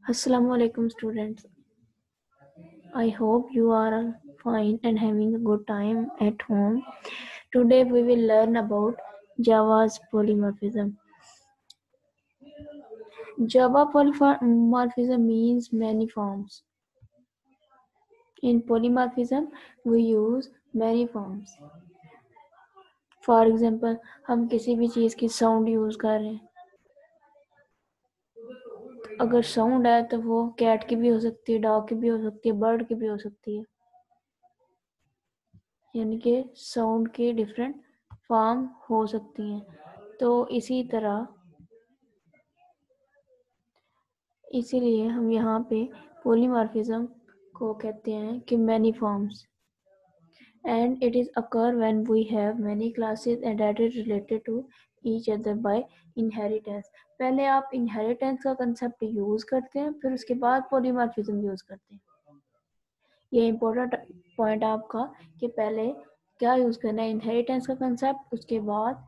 Assalamu alaikum students. I hope you are all fine and having a good time at home. Today we will learn about Java's polymorphism. Java polymorphism means many forms. In polymorphism we use many forms. For example, हम किसी भी चीज़ की sound use कर रहे हैं. अगर sound है तो वो कैट की भी हो सकती है, डॉग की भी हो सकती है, बर्ड की भी हो सकती है. यानी कि साउंड के डिफरेंट फॉर्म हो सकती हैं. तो इसीलिए हम यहाँ पे polymorphism को कहते हैं कि many forms, and it is occur when we have many classes and that is related to each other by inheritance. पहले आप inheritance का concept यूज़ करते हैं, फिर उसके बाद polymorphism यूज़ करते हैं. ये इम्पोर्टेंट पॉइंट आपका कि पहले क्या यूज़ करना है, इनहेरिटेंस का कंसेप्ट, उसके बाद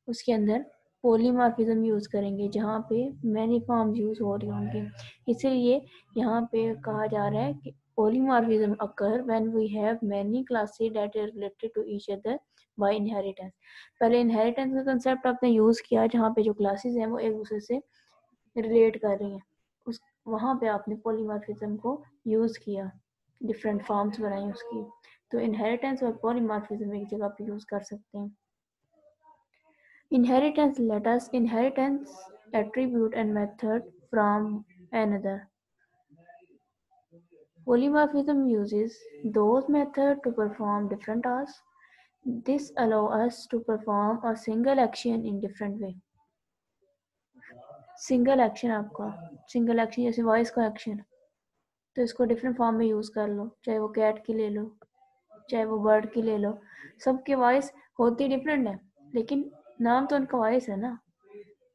उसके अंदर पॉलीमॉर्फिज्म यूज़ करेंगे जहाँ पे मैनी फॉर्म्स यूज़ हो रही होंगी. इसीलिए यहाँ पे कहा जा रहा है कि polymorphism occur when we have many classes that are related to each other by inheritance. पहले इनहेरिटेंस का कंसेप्ट आपने यूज़ किया जहाँ पे जो क्लासेस हैं वो एक दूसरे से रिलेट कर रही हैं, उस वहाँ पे आपने पॉलीमॉर्फिज्म को यूज़ किया, डिफरेंट फॉर्म्स बनाई उसकी. तो इनहेरिटेंस और पॉलीमॉर्फिज्म एक जगह पे यूज़ कर सकते हैं. Inheritance let us inheritance attribute and method from another. Polymorphism uses those methods to perform different tasks. This allows us to perform a single action in different way. Single action आपका single action जैसे voice का action, तो इसको different form में use कर लो, चाहे वो cat की ले लो, चाहे वो बर्ड की ले लो. सबकी वॉइस होती डिफरेंट है लेकिन नाम तो उनका वॉइस है ना.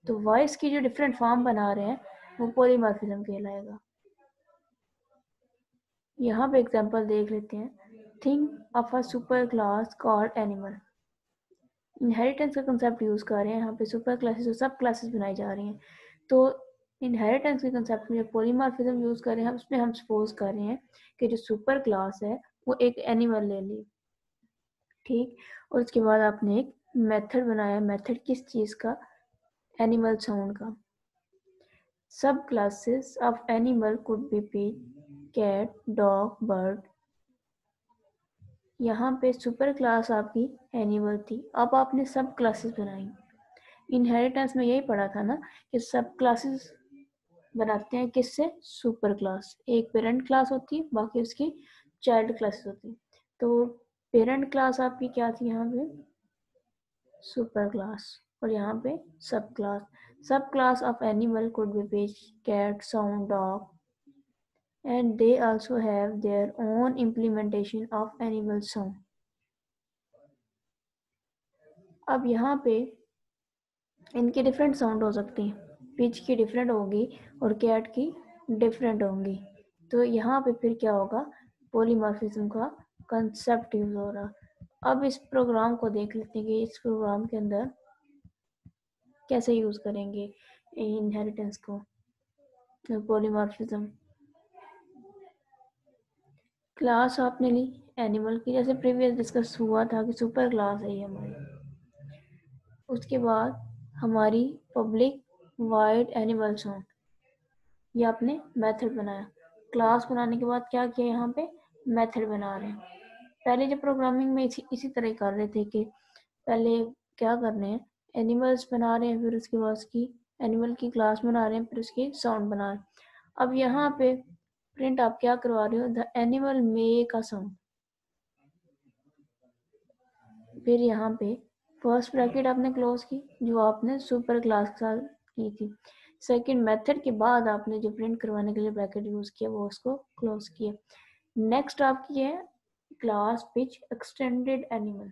तो वॉइस की जो डिफरेंट फॉर्म बना रहे हैं वो पॉलीमॉर्फिज्म कहलाएगा. यहाँ पे एग्जांपल देख लेते हैं. Think of a super class called animal. Inheritance का कंसेप्ट यूज़ कर रहे हैं यहाँ पे. सुपर क्लासेस और सब क्लासेस बनाई जा रही हैं. तो इनहेरिटेंस के कंसेप्ट में जो पॉलीमॉर्फिज्म यूज़ कर रहे हैं उसमें हम सपोज कर रहे हैं कि जो सुपर क्लास है वो एक एनिमल ले ली, ठीक. और उसके बाद आपने एक मेथड बनाया. मेथड किस चीज़ का? एनिमल साउंड का. Subclasses of animal could be pig, cat, dog, bird. यहाँ पे सुपर क्लास आपकी एनिमल थी. अब आपने सब क्लासेस बनाई. इनहेरिटेंस में यही पढ़ा था ना कि सब क्लासेस बनाते हैं किससे? Super class. एक पेरेंट क्लास होती है, बाकी उसकी चाइल्ड क्लासेस होती है. तो पेरेंट क्लास आपकी क्या थी यहाँ पे? Superclass. और यहाँ पे subclass. Subclass of animal could be fish, cat, sound, dog, and they also have their own implementation of animal sound. अब यहाँ पे इनकी डिफरेंट साउंड हो सकती हैं. पिच की डिफरेंट होगी और कैट की डिफरेंट होंगी. तो यहाँ पे फिर क्या होगा? पॉलीमॉर्फिज्म का कंसेप्ट यूज हो रहा. अब इस प्रोग्राम को देख लेते हैं कि इस प्रोग्राम के अंदर कैसे यूज करेंगे इनहेरिटेंस को, पॉलीमॉर्फिज्म. क्लास आपने ली एनिमल की, जैसे प्रीवियस डिस्कस हुआ था कि सुपर क्लास है ये हमारी. उसके बाद हमारी पब्लिक वाइड एनिमल साउंड, ये आपने मेथड बनाया. क्लास बनाने के बाद क्या किया? यहाँ पे मेथड बना रहे हैं. पहले जो प्रोग्रामिंग में इसी तरह कर रहे थे कि पहले क्या कर रहे हैं, एनिमल्स बना रहे हैं, फिर उसके बाद उसकी एनिमल की क्लास बना रहे हैं, फिर उसकी साउंड बना रहे हैं. अब यहाँ पे प्रिंट आप क्या करवा रहे हो? The animal make a sound. फिर यहाँ पे फर्स्ट ब्रैकेट आपने क्लोज की जो आपने सुपर क्लास के साथ की थी. सेकंड मेथड के बाद आपने जो प्रिंट करवाने के लिए ब्रैकेट यूज किया वो उसको क्लोज किया. नेक्स्ट आपकी है क्लास पिच एक्सटेंडेड एनिमल.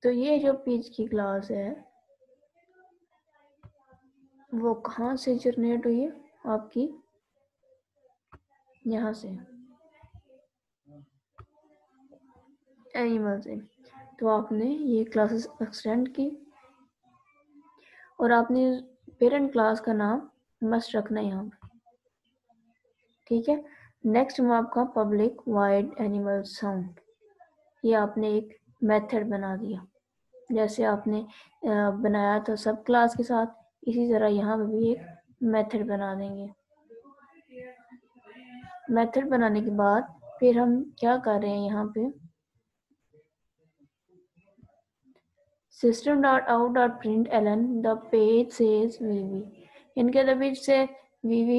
तो ये जो पिच की क्लास है वो कहाँ से जनरेट हुई है? आपकी यहाँ से. एनिमल से। तो आपने ये क्लासेस एक्सटेंड की और आपने पेरेंट क्लास का नाम मस्ट रखना है यहाँ पे, ठीक है। नेक्स्ट में आपका पब्लिक वाइड एनिमल साउंड, ये आपने एक मेथड बना दिया, जैसे आपने बनाया था सब क्लास के साथ, इसी तरह यहाँ पे भी एक मेथड बना देंगे। मेथड बनाने के बाद फिर हम क्या कर रहे हैं यहाँ पे, system.out.println the page says vv, इनके द बीच से vv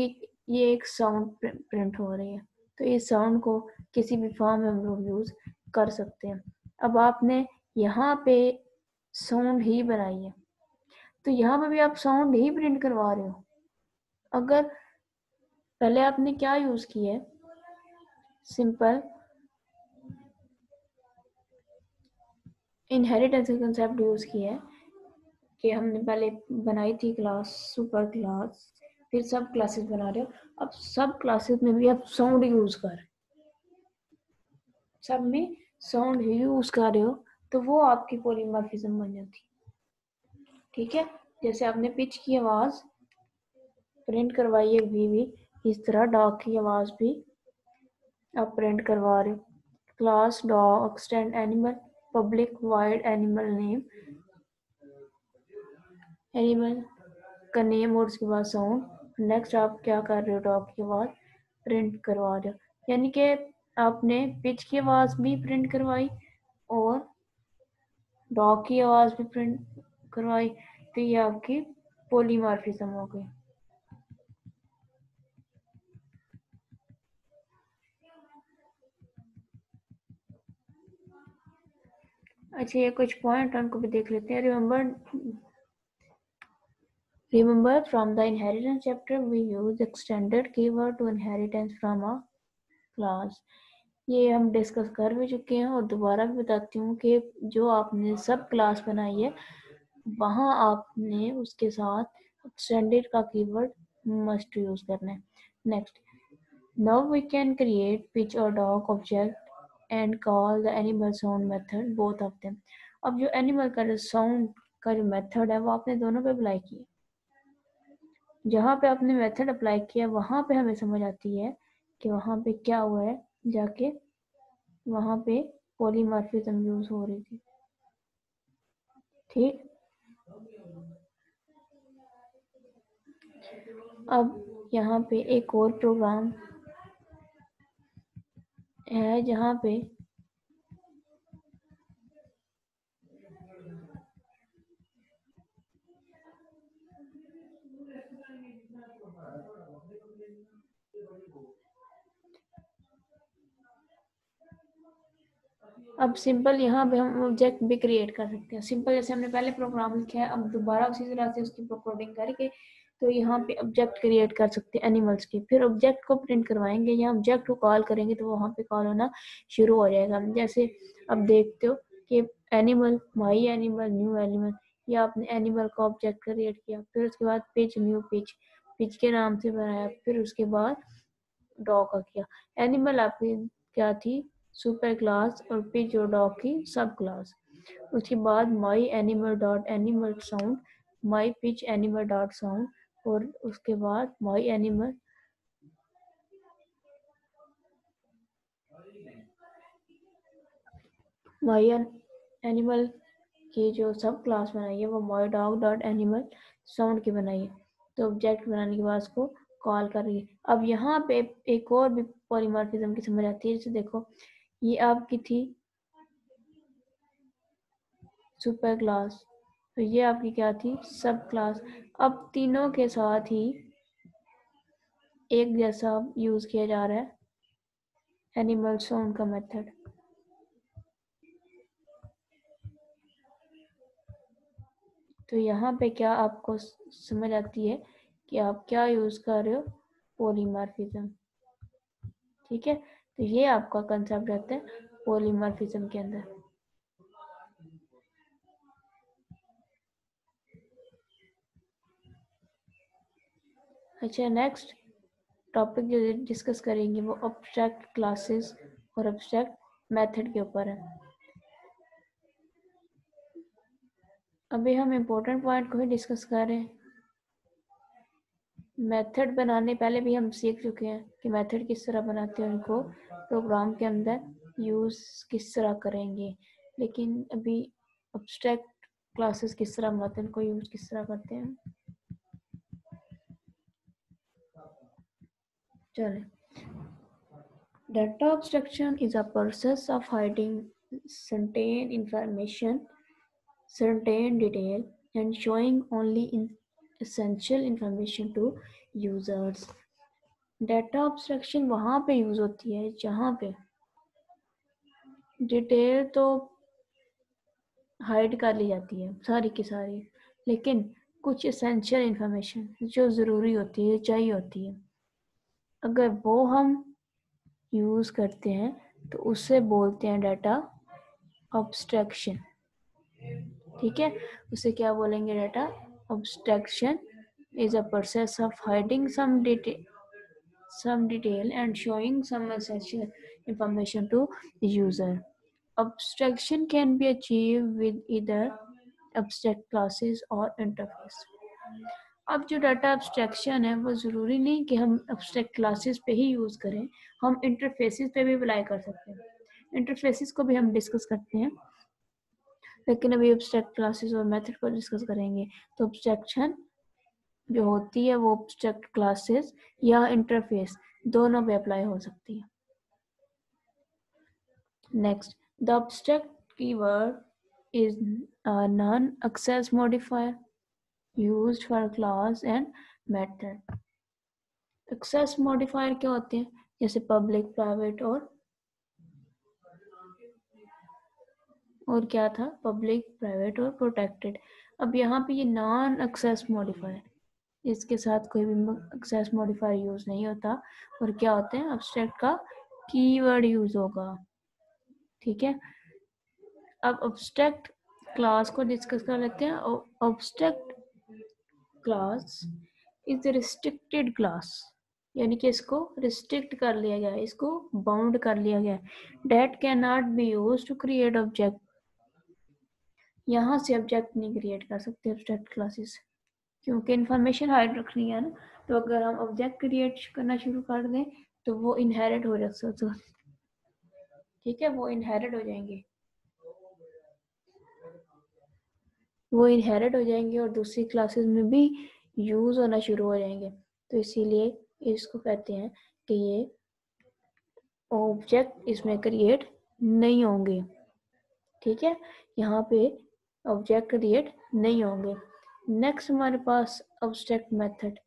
ये एक साउंड प्रिंट हो रही है, तो इस साउंड को किसी भी फॉर्म में हम लोग यूज कर सकते हैं। अब आपने यहाँ पे साउंड ही बनाई है, तो यहाँ पे भी आप साउंड ही प्रिंट करवा रहे हो। अगर पहले आपने क्या यूज किया है, सिंपल इनहेरिटेंस का कंसेप्ट यूज किया है कि हमने पहले बनाई थी क्लास सुपर क्लास, फिर सब क्लासेस बना रहे हो, अब सब क्लासेस में भी आप साउंड यूज कर, सब में साउंड ही यूज कर रहे हो, तो वो आपकी पॉलीमॉर्फिज्म बन जाती है, ठीक है। जैसे आपने पिच की आवाज प्रिंट करवाई है वी, इस तरह डॉग की आवाज भी आप प्रिंट करवा रहे हो। Class dog extend animal public wide animal name, animal का नेम और उसके बाद साउंड। नेक्स्ट आप क्या कर रहे हो, डॉग की आवाज प्रिंट करवा रहे हो, यानी कि आपने पिच की आवाज भी प्रिंट करवाई और डॉग की आवाज भी प्रिंट करवाई, तो ये आपकी पॉलीमॉर्फिज्म हो गई। अच्छा, ये कुछ पॉइंट उनको भी देख लेते हैं। Remember from the inheritance chapter we use extended keyword to inheritance from a class। ये हम डिस्कस कर भी चुके हैं और दोबारा भी बताती हूँ कि जो आपने सब क्लास बनाई है वहाँ आपने उसके साथ एक्सटेंडेड का कीवर्ड मस्ट यूज करना है। Next, now we can create pitch or dog object and call the animal sound method both of them। अब जो एनिमल का जो साउंड का जो मेथड है वो आपने दोनों पे अप्लाई किया, जहाँ पे आपने मेथड अप्लाई किया वहाँ पे हमें समझ आती है कि वहाँ पे क्या हुआ है, जाके वहाँ पे पॉलीमॉर्फिज्म यूज हो रही थी, ठीक। अब यहाँ पे एक और प्रोग्राम है जहाँ पे अब सिंपल यहाँ पे हम ऑब्जेक्ट भी क्रिएट कर सकते हैं। सिंपल जैसे हमने पहले प्रोग्राम लिखा है, अब दोबारा उसी तरह से उसकी कोडिंग करके तो यहाँ पे ऑब्जेक्ट क्रिएट कर सकते हैं एनिमल्स के, फिर ऑब्जेक्ट को प्रिंट करवाएंगे, यहाँ ऑब्जेक्ट को कॉल करेंगे तो वहाँ पे कॉल होना शुरू हो जाएगा। जैसे अब देखते हो कि एनिमल, माई एनिमल, न्यू एनिमल, या आपने एनिमल का ऑब्जेक्ट क्रिएट किया, फिर उसके बाद पिच, न्यू पिच, पिच के नाम से बनाया, फिर उसके बाद डॉग का किया। एनिमल आपकी क्या थी, सुपर क्लास, और पिच और डॉग की सब क्लास। उसके बाद माई एनिमल डॉट एनिमल साउंड, माई पिच एनिमल डॉट साउंड, और उसके बाद माई एनिमल की जो सब क्लास बनाई है वो my dog dot animal sound की बनाई है। तो ऑब्जेक्ट बनाने के बाद उसको कॉल कर रही है। अब यहाँ पे एक और भी पॉलीमॉर्फिज्म की समझ आती है, जैसे देखो ये आपकी थी सुपर क्लास, तो ये आपकी क्या थी, सब क्लास। अब तीनों के साथ ही एक जैसा यूज किया जा रहा है एनिमल साउंड का मेथड। तो यहाँ पे क्या आपको समझ आती है कि आप क्या यूज कर रहे हो, पॉलीमॉर्फिज्म, ठीक है। तो ये आपका कंसेप्ट रहता है पॉलीमॉर्फिज्म के अंदर। अच्छा, नेक्स्ट टॉपिक जो डिस्कस करेंगे वो अब्स्ट्रैक्ट क्लासेस और अब्स्ट्रैक्ट मेथड के ऊपर है। अभी हम इम्पोर्टेंट पॉइंट को ही डिस्कस कर रहे हैं। मेथड बनाने पहले भी हम सीख चुके हैं कि मेथड किस तरह बनाते हैं, उनको प्रोग्राम के अंदर यूज़ किस तरह करेंगे, लेकिन अभी अब्स्ट्रैक्ट क्लासेस किस तरह बनाते हैं, उनको यूज़ किस तरह करते हैं। चलें, data abstraction is a process of hiding certain information, certain detail, and showing only essential information to users. Data abstraction वहाँ पे यूज़ होती है जहाँ पे डिटेल तो हाइड कर ली जाती है सारी की सारी, लेकिन कुछ एसेंशियल इंफॉर्मेशन जो ज़रूरी होती है, चाहिए होती है, अगर वो हम यूज़ करते हैं तो उसे बोलते हैं डाटा अब्स्ट्रैक्शन। ठीक है, उसे क्या बोलेंगे? Data abstraction is a process of hiding some detail and showing some essential information to the user. Abstraction can be achieved with either abstract classes or interface. अब जो डाटा abstraction है वो ज़रूरी नहीं कि हम abstract classes पे ही use करें, हम interfaces पे भी अप्लाई कर सकते हैं। interfaces को भी हम डिस्कस करते हैं, लेकिन अभी abstract classes और मेथड को डिस्कस करेंगे। तो abstraction जो होती है वो abstract classes या इंटरफेस दोनों पे अप्लाई हो सकती है। Next, the abstract keyword is a non-access modifier used for class and method. access modifier क्या होते हैं? जैसे पब्लिक, प्राइवेट और क्या था? पब्लिक, प्राइवेट और प्रोटेक्टेड। अब यहाँ पे ये नॉन एक्सेस मॉडिफायर, इसके साथ कोई भी एक्सेस मॉडिफायर यूज नहीं होता, और क्या होते हैं? अब्स्ट्रैक्ट का कीवर्ड यूज होगा। ठीक है, अब अब्स्ट्रैक्ट क्लास को डिस्कस कर लेते हैं। Abstract class is restricted class, यानी कि इसको रिस्ट्रिक्ट कर लिया गया है, इसको बाउंड कर लिया गया है। That can not be use to create object, यहाँ से ऑब्जेक्ट नहीं क्रिएट कर सकते एब्स्ट्रैक्ट क्लासेस, क्योंकि इन्फॉर्मेशन हाइड रखनी है ना। तो अगर हम ऑब्जेक्ट क्रिएट करना शुरू कर दें तो वो इनहेरिट हो जाता है। ठीक है, वो इनहेरिट हो जाएंगे, वो इनहेरिट हो जाएंगे और दूसरी क्लासेस में भी यूज होना शुरू हो जाएंगे। तो इसीलिए इसको कहते हैं कि ये ऑब्जेक्ट इसमें क्रिएट नहीं होंगे। ठीक है, यहाँ पे ऑब्जेक्ट क्रिएट नहीं होंगे। नेक्स्ट हमारे पास abstract method.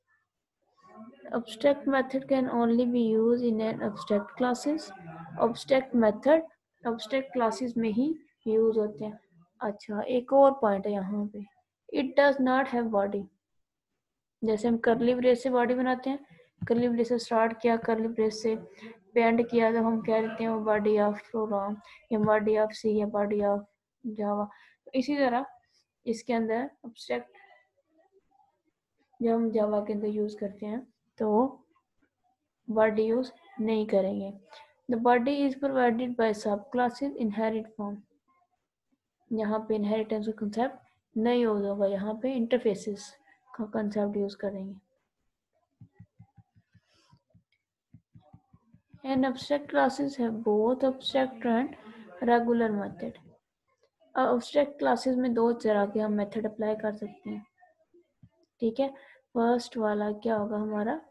Abstract method can only be used in an abstract classes. Abstract method abstract classes में ही यूज होते हैं। अच्छा, एक और पॉइंट है यहाँ पे, it does not have body. जैसे हम करली ब्रेस से बॉडी बनाते हैं, करली ब्रेस से स्टार्ट किया, करली ब्रेस से पेंड किया, तो हम क्या कहते हैं? वो बॉडी ऑफ प्रोग्राम या बॉडी ऑफ सी या बॉडी ऑफ जावा। इसी तरह इसके अंदर abstract जब हम जावा के अंदर यूज करते हैं तो बॉडी यूज नहीं करेंगे। The body is provided by सब क्लासेस इनहेरिट फॉर्म, यहाँ पे इनहेरिटेंस का कंसेप्ट नहीं यूज होगा, यहाँ पे इंटरफेसेस का कंसेप्ट यूज करेंगे। And abstract classes have both abstract and regular method. abstract classes में दो तरह के हम मेथड अप्लाई कर सकते हैं। ठीक है, फर्स्ट वाला क्या होगा हमारा?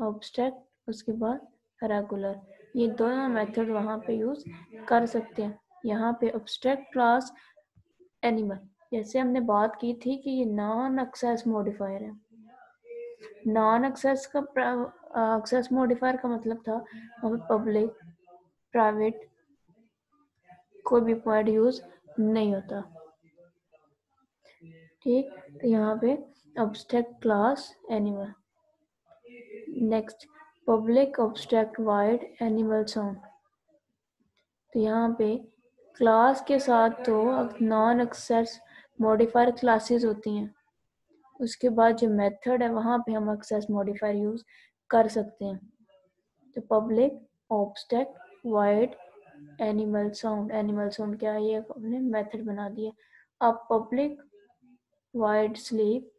abstract, उसके बाद रेगुलर, ये दोनों मेथड वहाँ पे यूज कर सकते हैं। यहाँ पे abstract क्लास एनिमल, जैसे हमने बात की थी कि ये नॉन एक्सेस मॉडिफायर है। नॉन एक्सेस का एक्सेस मॉडिफायर का मतलब था हमें पब्लिक, प्राइवेट कोई भी पॉइंट यूज नहीं होता। ठीक, तो यहाँ पे abstract class animal. Next, public abstract wide animal sound. तो यहाँ पे क्लास के साथ तो नॉन एक्सेस मॉडिफायर क्लासेस होती हैं, उसके बाद जो मेथड है वहाँ पे हम एक्सेस मॉडिफायर यूज कर सकते हैं। तो public abstract wide animal sound क्या है? ये हमने मेथड बना दिया। आप पब्लिक वाइड स्लीप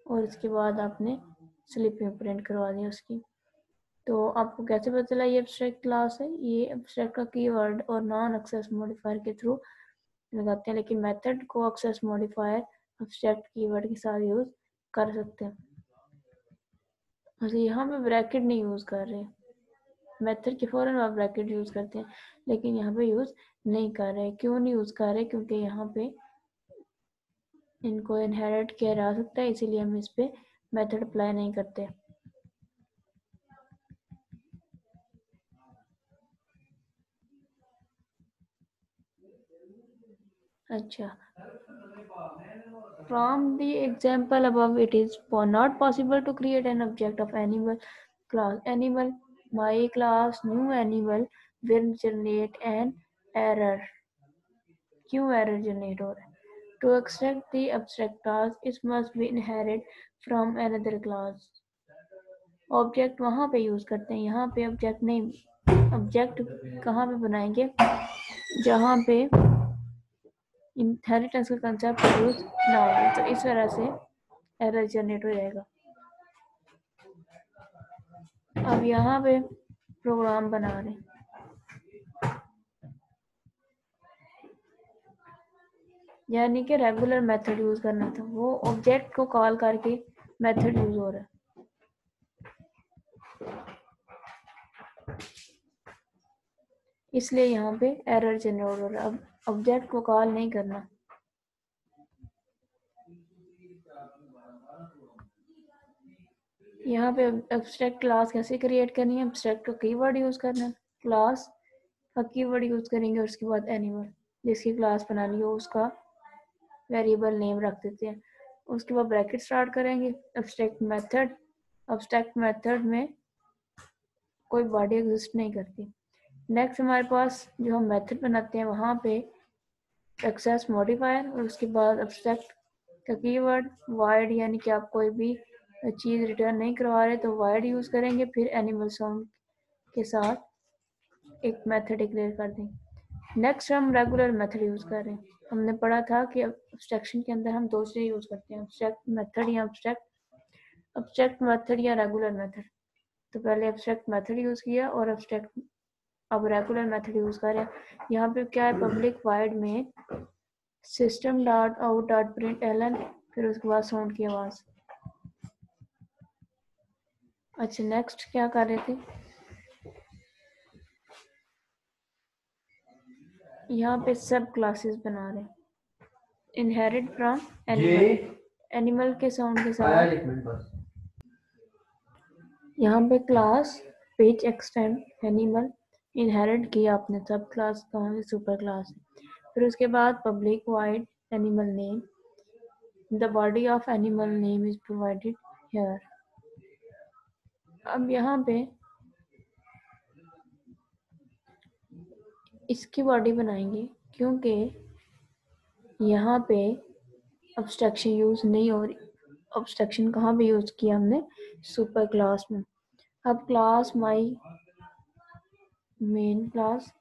और इसके बाद आपने स्लीप में प्रिंट करवा दी उसकी। तो आपको कैसे पता चला ये एब्स्ट्रैक्ट क्लास है? ये एब्स्ट्रैक्ट का कीवर्ड और नॉन एक्सेस मॉडिफायर के थ्रू लगाते हैं, लेकिन मेथड को एक्सेस मॉडिफायर एब्स्ट्रैक्ट कीवर्ड के साथ यूज कर सकते हैं। अच्छा, यहाँ पे ब्रैकेट नहीं यूज कर रहे, मेथड के फौरन आप ब्रैकेट यूज करते हैं, लेकिन यहाँ पे यूज नहीं कर रहे। क्यों नहीं यूज कर रहे? क्योंकि यहाँ पे इनको इनहेरिट किया जा सकता है, इसीलिए हम इस पे मेथड अप्लाई नहीं करते। अच्छा, from the example above, it is not possible to create an object of animal class. Animal, my class new animal will generate an error. क्यों error generate हो रहा है? To extract the abstract class, it must be inherit from another class. Object वहाँ पे use करते हैं, यहाँ पे ऑब्जेक्ट नहीं। ऑब्जेक्ट कहाँ पे बनाएंगे? जहाँ पे इनहेरिटेंस का कंसेप्ट यूज ना हो, तो इस तरह से एरर जनरेट हो जाएगा। अब यहाँ पे प्रोग्राम बना रहे हैं, यानी कि रेगुलर मेथड यूज करना था, वो ऑब्जेक्ट को कॉल करके मेथड यूज हो रहा है। इसलिए यहाँ पे एरर जनरेट हो रहा है। अब ऑब्जेक्ट को कॉल नहीं करना। यहाँ पे एब्स्ट्रैक्ट क्लास कैसे क्रिएट करनी है? एब्स्ट्रैक्ट का कीवर्ड यूज करना है, क्लास का कीवर्ड यूज करेंगे और उसके बाद एनिमल, जिसकी क्लास बनानी हो उसका वेरिएबल नेम रख देते हैं। उसके बाद ब्रैकेट स्टार्ट करेंगे। एब्स्ट्रैक्ट मेथड में कोई बॉडी एग्जिस्ट नहीं करती। नेक्स्ट हमारे पास जो हम मेथड बनाते हैं वहाँ पे एक्सेस मॉडिफायर और उसके बाद एब्स्ट्रैक्ट का कीवर्ड वाइड, यानी कि आप कोई भी चीज़ रिटर्न नहीं करवा रहे तो वाइड यूज़ करेंगे, फिर एनिमल साउंड के साथ एक मेथड डिक्लेयर कर दें। नेक्स्ट हम रेगुलर मेथड यूज़ कर रहे हैं। हमने पढ़ा था कि एब्स्ट्रैक्शन के अंदर हम दो चीज़ यूज़ करते हैं, एब्स्ट्रैक्ट मेथड या एब्स्ट्रैक्ट मेथड या रेगुलर मेथड। तो पहले एब्स्ट्रैक्ट मेथड यूज़ किया और अब रेगुलर मेथड यूज़ कर रहे हैं। यहाँ पे क्या है? पब्लिक वाइड में system dot out dot println, फिर उसके बाद साउंड की आवाज़। अच्छा, नेक्स्ट क्या कर रहे थे? यहाँ पे सब क्लासेस बना रहे हैं, इनहेरिट फ्रॉम एनिमल, एनिमल के साउंड के साथ। यहाँ पे class page extend animal inherit किया आपने, सब क्लास कहाँ से सुपर क्लास है। फिर उसके बाद public wide animal name, the body of animal name is provided here. अब यहाँ पे इसकी बॉडी बनाएंगे, क्योंकि यहाँ पे अब्स्ट्रैक्शन यूज नहीं हो रही। अब्स्ट्रैक्शन कहाँ पे यूज किया हमने? सुपर क्लास में। अब क्लास माई मेन क्लास,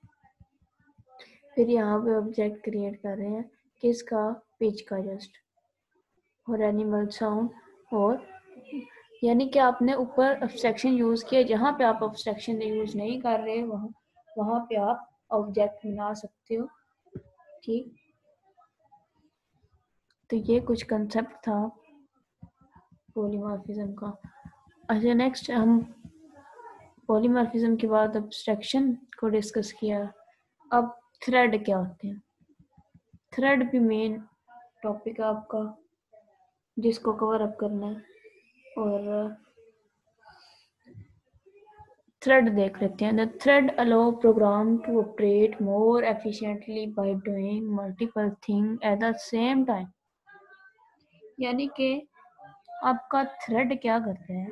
फिर यहाँ पे ऑब्जेक्ट क्रिएट कर रहे हैं, किसका? पिच का जस्ट, और एनिमल साउंड, और यानी कि आपने ऊपर अब्स्ट्रैक्शन यूज किया, जहाँ पे आप अब्स्ट्रैक्शन यूज नहीं कर रहे वहाँ पे आप ऑब्जेक्ट बना सकते हो। ठीक, तो ये कुछ कंसेप्ट था पॉलीमॉर्फिज्म का। अच्छा, नेक्स्ट हम पॉलीमॉर्फिज्म के बाद अब्स्ट्रैक्शन को डिस्कस किया। अब थ्रेड क्या होते हैं? थ्रेड भी मेन टॉपिक है आपका, जिसको कवर अप करना है। और थ्रेड देख लेते हैं। The thread allow program to operate more efficiently by doing multiple thing at the same time. यानी कि आपका थ्रेड क्या करता है?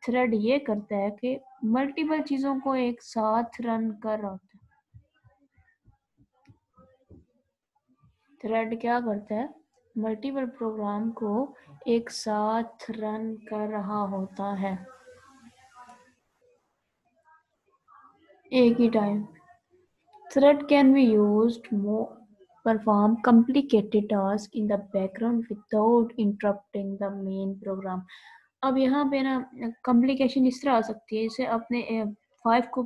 थ्रेड ये करता है कि मल्टीपल चीज़ों को एक साथ रन कर रहा होता है। थ्रेड क्या करता है? मल्टीपल प्रोग्राम को एक साथ रन कर रहा होता है एक ही time. Thread can be used perform complicated tasks in the background without interrupting the main program. अब यहाँ पे ना कॉम्प्लिकेशन इस तरह आ सकती है, जैसे आपने 5 को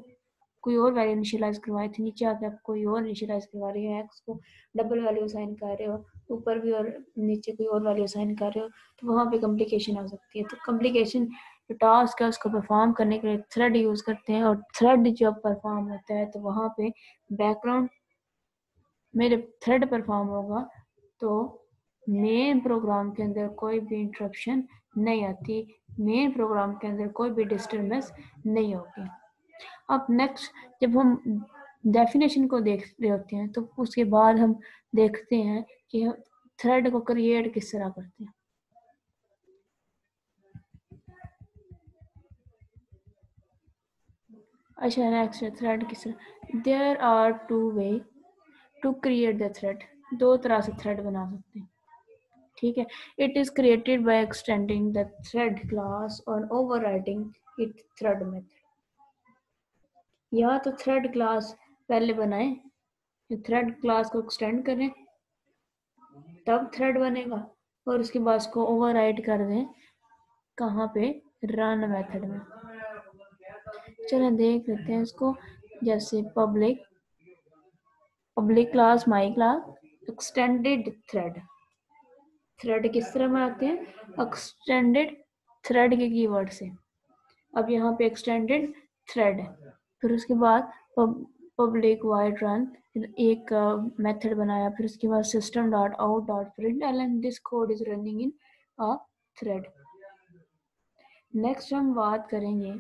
कोई और वैल्यू इनिशियलाइज करवाई थी, नीचे आके आप कोई और इनिशियलाइज करवा रहे हो, एक्स को डबल वैल्यू असाइन कर रहे हो, ऊपर भी और नीचे कोई और वैल्यू असाइन कर रहे हो, तो वहाँ पे कॉम्प्लिकेशन आ सकती है। तो कॉम्प्लिकेशन जो टास्क है उसको परफॉर्म करने के लिए थ्रेड यूज़ करते हैं, और थ्रेड जब परफॉर्म होता है तो वहाँ पे बैकग्राउंड में जब थ्रेड परफॉर्म होगा तो मेन प्रोग्राम के अंदर कोई भी इंटरप्शन नहीं आती, मेन प्रोग्राम के अंदर कोई भी डिस्टर्बेंस नहीं होगी। अब नेक्स्ट जब हम डेफिनेशन को देख रहे होते हैं तो उसके बाद हम देखते हैं कि थ्रेड को क्रिएट किस तरह करते हैं। अच्छा, नेक्स्ट थ्रेड किस तरह, there are two way to create the thread, दो तरह से थ्रेड बना सकते हैं, ठीक है। It is created by extending the thread class और ओवरराइडिंग इट थ्रेड मेथड। या तो थ्रेड क्लास पहले बनाएं, थ्रेड क्लास को एक्सटेंड करें तब थ्रेड बनेगा, और उसके बाद उसको ओवरराइड कर दें कहाँ पे, रन मेथड में। चलें देख लेते हैं इसको, जैसे public class my class extended thread, thread किस तरह बनाते हैं, एक्सटेंडेड थ्रेड के कीवर्ड से। अब यहाँ पे एक्सटेंडेड थ्रेड है, फिर उसके बाद पब्लिक वाइड रन एक मेथड बनाया, फिर उसके बाद system dot out dot println this code is running in a thread. Next हम बात करेंगे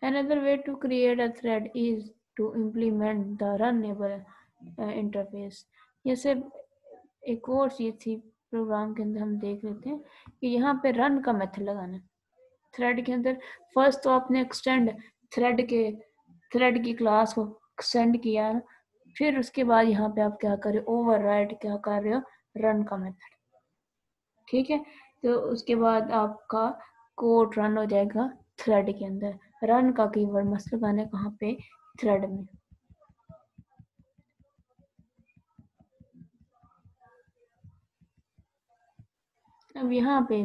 another way to create a thread is to implement the runnable interface। जैसे एक और चीज़ थी प्रोग्राम के अंदर, हम देख लेते हैं कि यहाँ पे रन का मेथड लगाना है थ्रेड के अंदर। फर्स्ट तो आपने एक्सटेंड थ्रेड की क्लास को एक्सटेंड किया, फिर उसके बाद यहाँ पे आप क्या कर रहे हो, ओवरराइड क्या कर रहे हो, रन का मेथड, ठीक है। तो उसके बाद आपका कोड रन हो जाएगा थ्रेड के अंदर, रन का कीवर्ड मस्त लगाना है कहाँ पे, थ्रेड में। अब यहाँ पे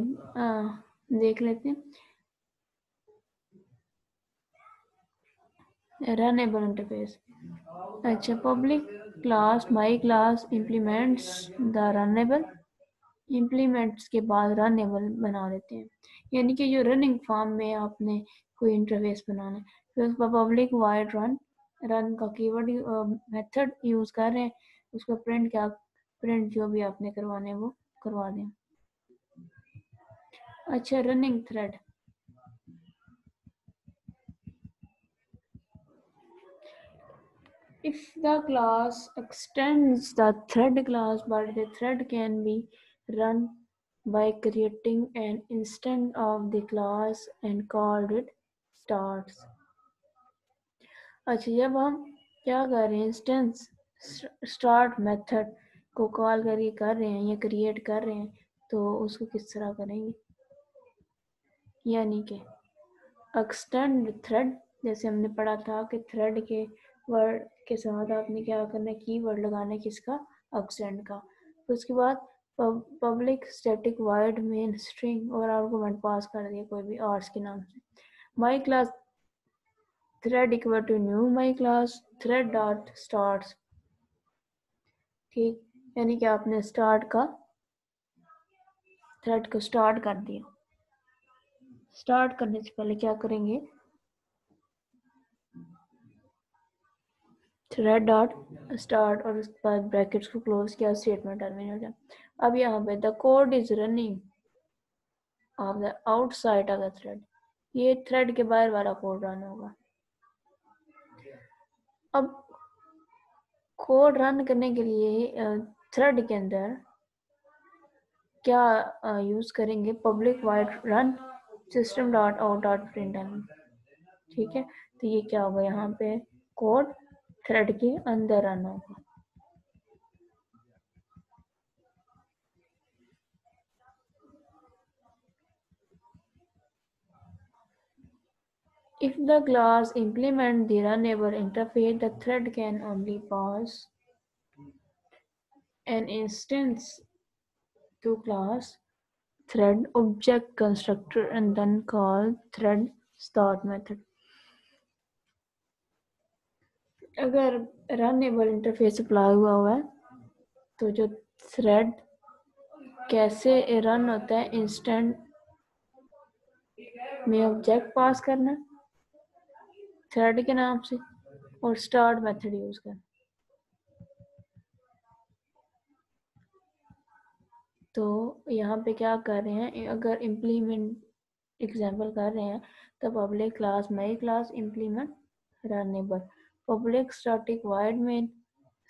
देख लेते हैं रनेबल इंटरफेस। अच्छा, public class my class implements the runnable, implements के बाद रनेबल बना देते हैं, यानी कि जो रनिंग फॉर्म में आपने कोई इंटरफेस बनाना है, फिर उसका पब्लिक वाइड रन का कीवर्ड मेथड यूज़ कर रहे हैं, उसका प्रिंट जो भी आपने करवाने हैं वो करवा दें। अच्छा, running thread, if the class extends the thread class, but the thread can be run by creating an instance of the class and called it starts। अच्छा, जब हम क्या कर रहे हैं, इंस्टेंस स्टार्ट मेथड को कॉल करके कर रहे हैं या क्रिएट कर रहे हैं, तो उसको किस तरह करेंगे, यानी कि एक्सटेंड थ्रेड, जैसे हमने पढ़ा था कि थ्रेड के वर्ड के साथ आपने क्या करना है, कीवर्ड लगाना है किसका, एक्सटेंड का। फिर उसके बाद public static void main string और आर्गुमेंट पास कर दिया कोई भी आर्ट्स के नाम से। My class thread equal to new my class thread dot start, ठीक, यानी कि आपने स्टार्ट का थ्रेड को स्टार्ट कर दिया। स्टार्ट करने से पहले क्या करेंगे, थ्रेड डॉट स्टार्ट और उसके बाद ब्रैकेट्स को क्लोज किया, स्टेटमेंट टर्मिनेट है। अब यहाँ पे the code is running of the outside of the thread, ये थ्रेड के बाहर वाला कोड रन होगा। अब कोड रन करने के लिए थ्रेड के अंदर क्या यूज करेंगे, public wide run system dot out dot println, ठीक है। तो ये क्या होगा, यहाँ पे कोड थ्रेड के अंदर रन होगा। If the class implements the runnable interface, the thread can only pass an instance to class thread object constructor and then call thread start method. अगर रनेबल इंटरफेस अप्लाई हुआ है तो जो thread कैसे run होता है, instant में object पास करना थ्रेड के नाम से और स्टार्ट मेथड यूज करना। तो यहाँ पे क्या कर रहे हैं, अगर इम्प्लीमेंट एग्जाम्पल कर रहे हैं तो public class my class implement runnable, public static wide में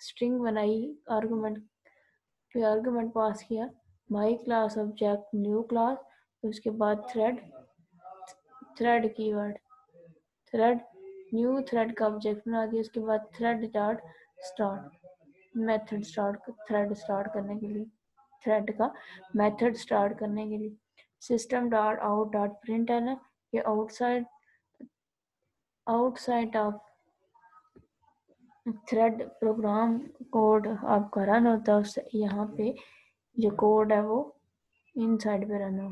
स्ट्रिंग बनाई, आर्गुमेंट फिर आर्गुमेंट पास किया my class object new class, उसके बाद thread keyword thread new thread का ऑब्जेक्ट बना दिया, उसके बाद thread dot start method start thread start करने के लिए थ्रेड का मेथड स्टार्ट करने के लिए system dot out dot print है ये outside of thread program code आपका रन होता है, उससे यहाँ पे जो कोड है वो इनसाइड पे रन हो।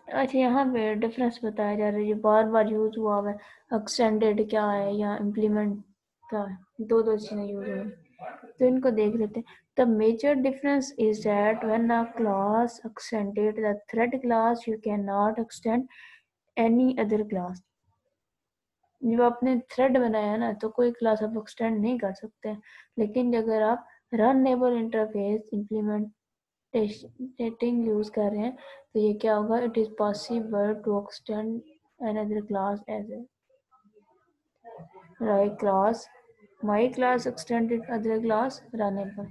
अच्छा, यहाँ पे डिफरेंस बताया जा रहा है, जो बार बार यूज हुआ है एक्सटेंडेड क्या है या इम्प्लीमेंट क्या है, दो चीज़ें यूज हुई तो इनको देख लेते हैं। The major difference is that when a class extended the thread class you can not extend any other class. जब आपने थ्रेड बनाया है ना तो कोई क्लास आप एक्सटेंड नहीं कर सकते हैं, लेकिन अगर आप रनेबल इंटरफेस इम्प्लीमेंटेटिंग यूज कर रहे हैं तो ये क्या होगा, it is possible to extend another class as a like class my class extended other class runnable।